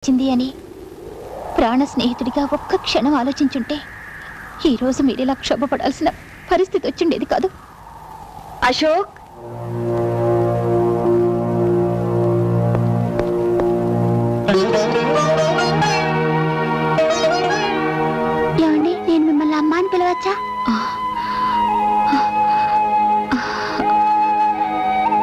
వచ్చింది అని ప్రాణ స్నేహితుడిగా ఒక్క క్షణం ఆలోచించుంటే ఈ రోజు మీరిలా క్షోభపడాల్సిన పరిస్థితి వచ్చిండేది కాదు. అశోక్, ఏమండి, నేను మిమ్మల్ని అమ్మ అని పిలవచ్చా?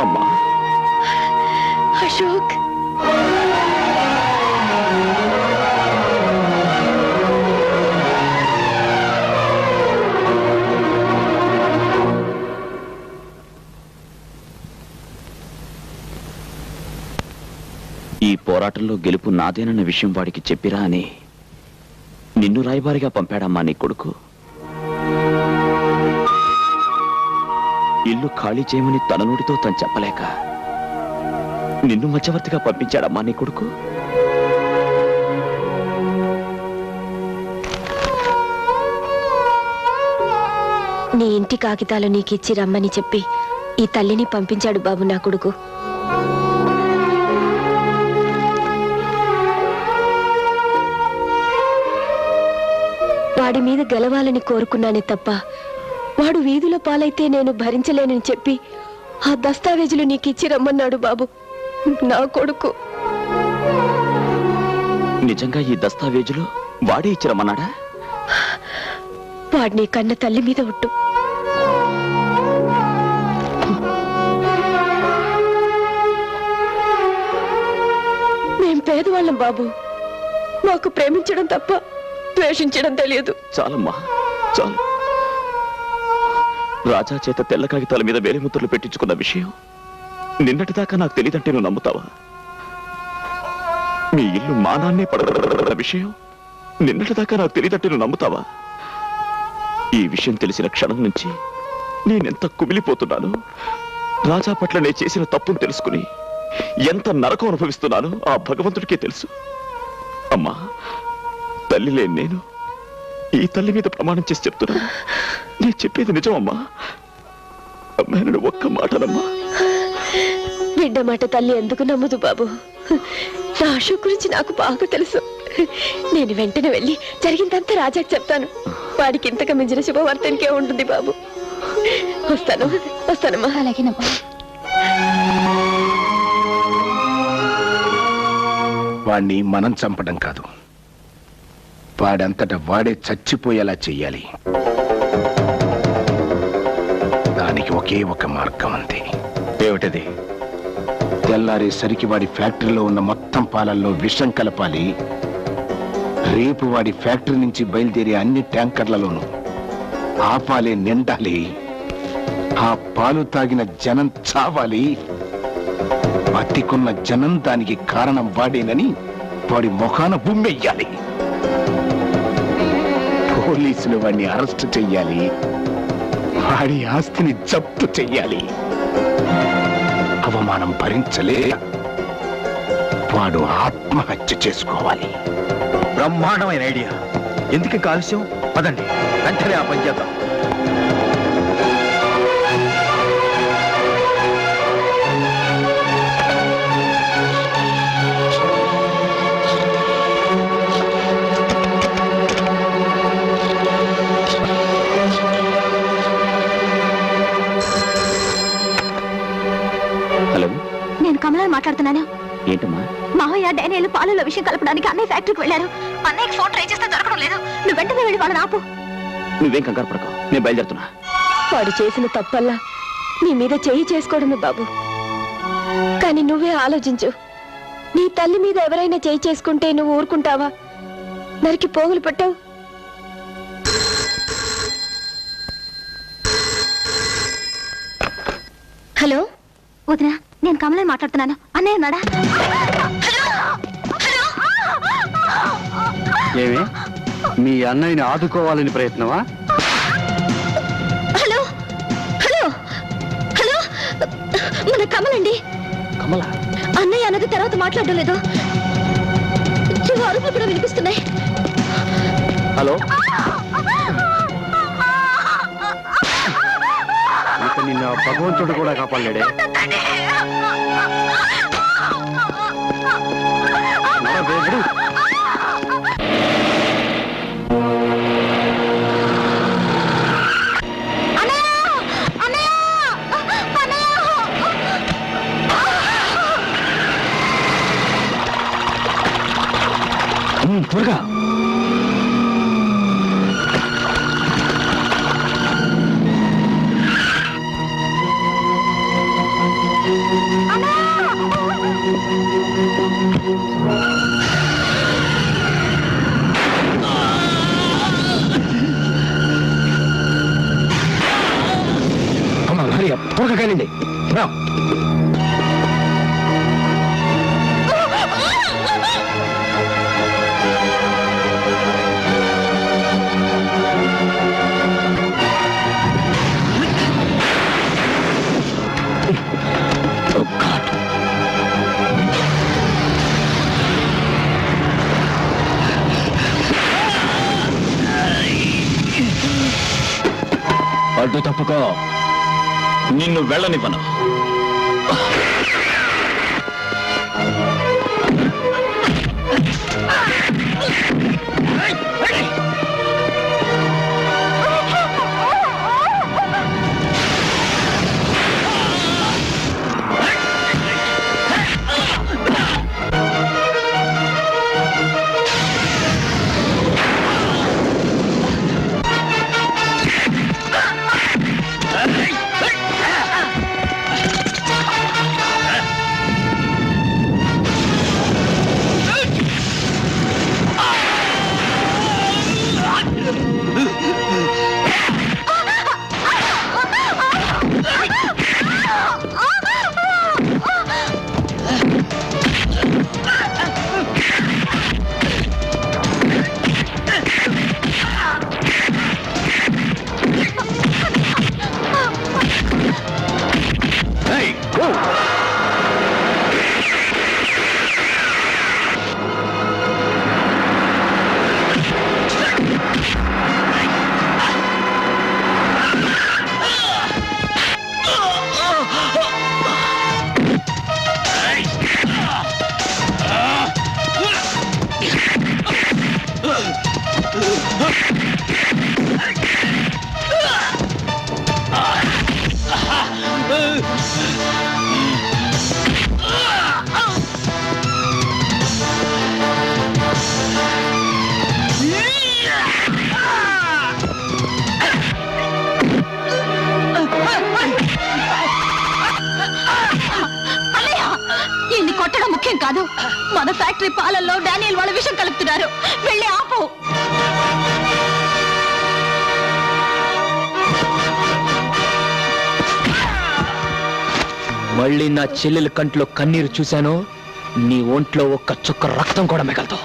అమ్మా. అశోక్, ఈ పోరాటంలో గెలుపు నాదేనన్న విషయం వాడికి చెప్పిరా అని నిన్ను రాయబారిగా పంపాడమ్మా నీ కొడుకు. ఇల్లు ఖాళీ చేయమని తన నోటితో తను చెప్పలేక నిన్ను మధ్యవర్తిగా పంపించాడమ్మా నీ కొడుకు. నీ ఇంటి కాగితాలు నీకిచ్చి రమ్మని చెప్పి ఈ తల్లిని పంపించాడు బాబు నా కొడుకు. వాడి మీద గెలవాలని కోరుకున్నానే తప్ప వాడు వీధుల పాలైతే నేను భరించలేనని చెప్పి ఆ దస్తావేజులు నీకిచ్చి రమ్మన్నాడు బాబు నా కొడుకు. నిజంగా ఈ దస్తావేజులు వాడే ఇచ్చిరమ్మన్నాడా? వాడిని కన్న తల్లి మీద ఒట్టు. మేం పేదవాళ్ళం బాబు, మాకు ప్రేమించడం తప్ప ద్వేషించడం తెలియదు. చాలమ్మా, చాలు. రాజా చేత తెల్ల కాగితాల మీద వేలిముద్రలు పెట్టించుకున్న విషయం నిన్నటిదాకా నాకు తెలియదంటే నువ్వు నమ్ముతావా? మీ ఇల్లు మానాన్నే పడగొట్టిన విషయం నిన్నటిదాకా నాకు తెలియదంటే నువ్వు నమ్ముతావా? ఈ విషయం తెలిసిన క్షణం నుంచి నేనెంత కుమిలిపోతున్నాను. రాజా పట్ల నేను చేసిన తప్పును తెలుసుకుని ఎంత నరకం అనుభవిస్తున్నానో ఆ భగవంతుడికే తెలుసు. అమ్మా, తల్లి లేని నేను ఈ తల్లి మీద ప్రమాణం చేసి చెప్తున్నాను, నేను చెప్పేది నిజమమ్మా. అమ్మాయిని ఒక్క మాటనమ్మా. బిడ్డ మాట తల్లి ఎందుకు నమ్మదు బాబు? నా అశోక్ గురించి నాకు బాగా తెలుసు. నేను వెంటనే వెళ్ళి జరిగిందంతా రాజాకి చెప్తాను. వాడికి ఇంతగా మించిన శుభవార్త ఇంకే ఉంటుంది బాబు. వస్తానమ్మా. అలాగేనమ్మా. వాణ్ణి మనం చంపడం కాదు, వాడంతట వాడే చచ్చిపోయేలా చెయ్యాలి. దానికి ఒకే ఒక మార్గం ఉంది. ఏమిటది? తెల్లారేసరికి వాడి ఫ్యాక్టరీలో ఉన్న మొత్తం పాలల్లో విషం కలపాలి. రేపు వాడి ఫ్యాక్టరీ నుంచి బయలుదేరే అన్ని ట్యాంకర్లలోనూ ఆ పాలే నిండాలి. ఆ పాలు తాగిన జనం చావాలి. బతికున్న జనం దానికి కారణం వాడేనని వాడి ముఖాన బుమ్మెయ్యాలి. పోలీసులు వాడిని అరెస్ట్ చెయ్యాలి. వాడి ఆస్తిని జప్తు చెయ్యాలి. అవమానం భరించలే వాడు ఆత్మహత్య చేసుకోవాలి. బ్రహ్మాండమైన ఐడియా. ఎందుకు కాలుష్యం? పదండి, వెంటనే ఆ పని చేద్దాం. హలో, నేను కమలని మాట్లాడుతున్నాను. ఏంటమ్మా? మావయ్య డైనేలు పాలలో విషయం కలపడానికి అన్నయ్య ఫ్యాక్టరీకి వెళ్ళారు. అన్నయ్యకి ఫోన్ ట్రై చేస్తే దొరకడం లేదు. నువ్వు వెంటనే వెళ్ళి వాళ్ళని ఆపు. నువ్వేం కంగారు పడకు, నేను బయలుదేరుతున్నా. వాడు చేసిన తప్పల్లా నీ మీద చేయి చేసుకోవడమే బాబు. కానీ నువ్వే ఆలోచించు. నీ తల్లి మీద ఎవరైనా చేయి చేసుకుంటే నువ్వు ఊరుకుంటావా? నరికి పోగులు పట్టావు. హలో వదినా, నేను కమలని మాట్లాడుతున్నాను. అన్నయ్య ఉన్నాడా? ఏమి, మీ అన్నయ్యని ఆదుకోవాలని ప్రయత్నమా? హలో హలో హలో, మన కమలండి. కమల? అన్నయ్య అన్నది తర్వాత మాట్లాడడం లేదు. అరుపులు కూడా వినిపిస్తున్నాయి. హలో, నిన్న భగవంతుడు కూడా కాపాడలేడే. త్వరగా త్వరగా కానివ్వండి రా. అడ్డు తప్పుకో, నిన్ను వెళ్ళనివ్వను. కొట్టడం ముఖ్యం కాదు. మన ఫ్యాక్టరీ పాలల్లో డానియల్ వాళ్ళ విషం కలుపుతున్నారు. వెళ్ళి ఆపు. మళ్ళీ నా చెల్లెల కంట్లో కన్నీరు చూశాను, నీ ఒంట్లో ఒక్క చుక్క రక్తం కూడా మిగలదు.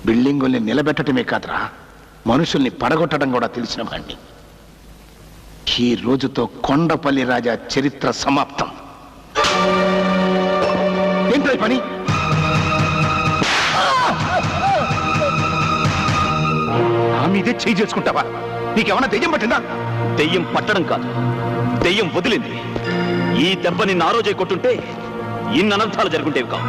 బిల్డింగుల్ని నిలబెట్టడమే కాదురా, మనుషుల్ని పడగొట్టడం కూడా తెలిసిన వాణ్ణి. ఈ రోజుతో కొండపల్లి రాజా చరిత్ర సమాప్తం. ఏంటో ఈ పని? నా మీదే చేయి చేసుకుంటావా? నీకేమన్నా దెయ్యం పట్టిందా? దెయ్యం పట్టడం కాదు, దెయ్యం వదిలింది. ఈ దెబ్బ నిన్ను ఆ రోజే కొట్టుంటే ఇన్ని అనర్థాలు జరుగుంటేవి కావు.